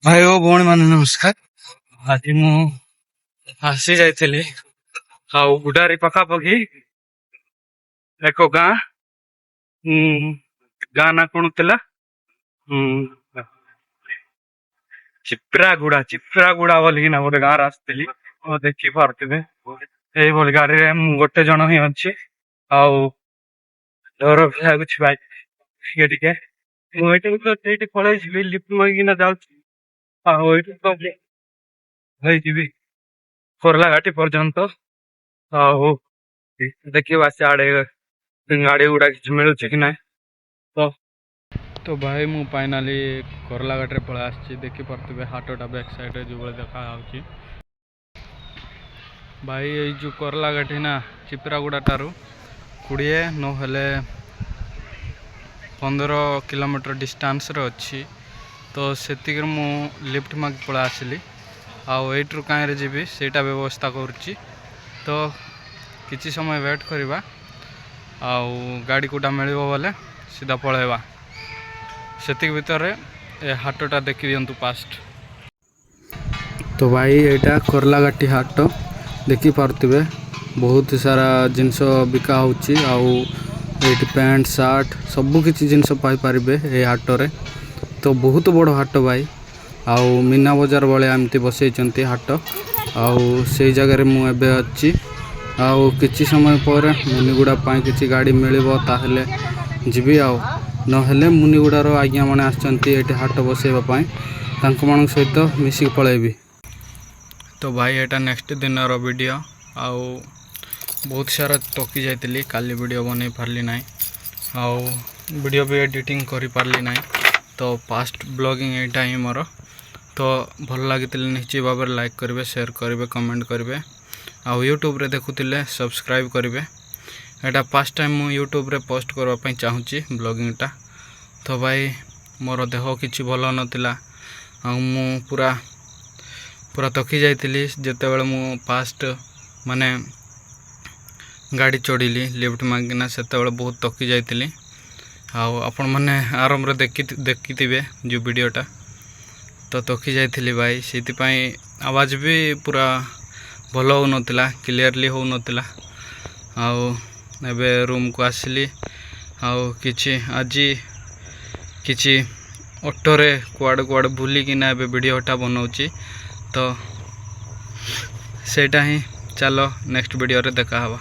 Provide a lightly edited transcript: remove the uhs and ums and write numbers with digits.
भाई ओ भौणी मैंने नमस्कार। आज मु आसी जाइली गुडारी पखापाखि एक गाँ गाँ ना कौन थिला चिप्रागुड़ा बोलिकिना गोटे गाँव आसती देखी पारे ये गाड़ी में गोटे जन ही अच्छी डर भी लगुच भाई टे मुझे पलि लिफ्ट मांगिना जाऊँगी कोरला घाटी पर्यंत देखिए सियाड़े गाड़ी गुड़ा कि मिलूँ कि ना तो भाई मु फाइनाली कोरला घाटी पलि आसी देखिपे हाटटा बैक साइड जो भाई देखा भाई ये जो कोरला घाटी ना चिप्रागुड़ा ठारू 20 नहले 15 किलोमीटर डिस्टेंस रे अच्छी तो से मु लिफ्ट माग पड़ा आसली आईट्रु कहीं जी सेटा व्यवस्था करुच्ची तो किसी समय वेट करवा गाड़ी कोटा मिल बोले सीधा पलैवा से भितर ए हाटटा देखी दिंतु फास्ट। तो भाई यहाँ कोरला घाटी हाट देखी पारे बहुत सारा जिनस बिका होट पैंट सार्ट सबू किसी जिनस पाइपर ये हाट रे तो बहुत बड़ हाट भाई आउ मीना बजार भाया एमती बसई हाट से जगह मुझे अच्छी किसी समय पर मुनिगुड़ा किसी गाड़ी मिल जी नहेले मुनिगुड़ार आज्ञा मैंने आसते हाट बसैवाई सहित मिसिक पलैबी। तो भाई यहाँ नेक्स्ट दिन वीडियो आउ बहुत सारा टकी जाइली काली वीडियो बन पार्ली ना वीडियो भी एडिटिंग कर पार्ली ना तो फास्ट ब्लॉगिंग यहाँ ही मोर तो भल लगी निश्चित भाव लाइक करेंगे शेयर करेंगे कमेंट करेंगे आउ यूट्यूब रे देखुले सब्सक्राइब करेंगे। यहाँ फर्स्ट टाइम मु यूट्यूब रे पोस्ट करवाई चाहूँगी ब्लॉगिंगटा तो भाई मोर देह किसी भल नाला मु पूरा पूरा थकी जाइली जिते बड़े मु फास्ट माने गाड़ी चढ़ी लिफ्ट मांगिना से बहुत थकी जाइली आपण मैंने आरंभ देखी जो वीडियोटा तो थकी जाइली भाई से आवाज़ भी पूरा भल हो नाला क्लियरली हो नाला एबे रूम को आसली आज किछि ऑटोरे कुआड़ कुआड़ बुलिकिना एबे वीडियोटा बनाऊँगी तो सेटा ही चलो नेक्स्ट वीडियो रे देखा हवा।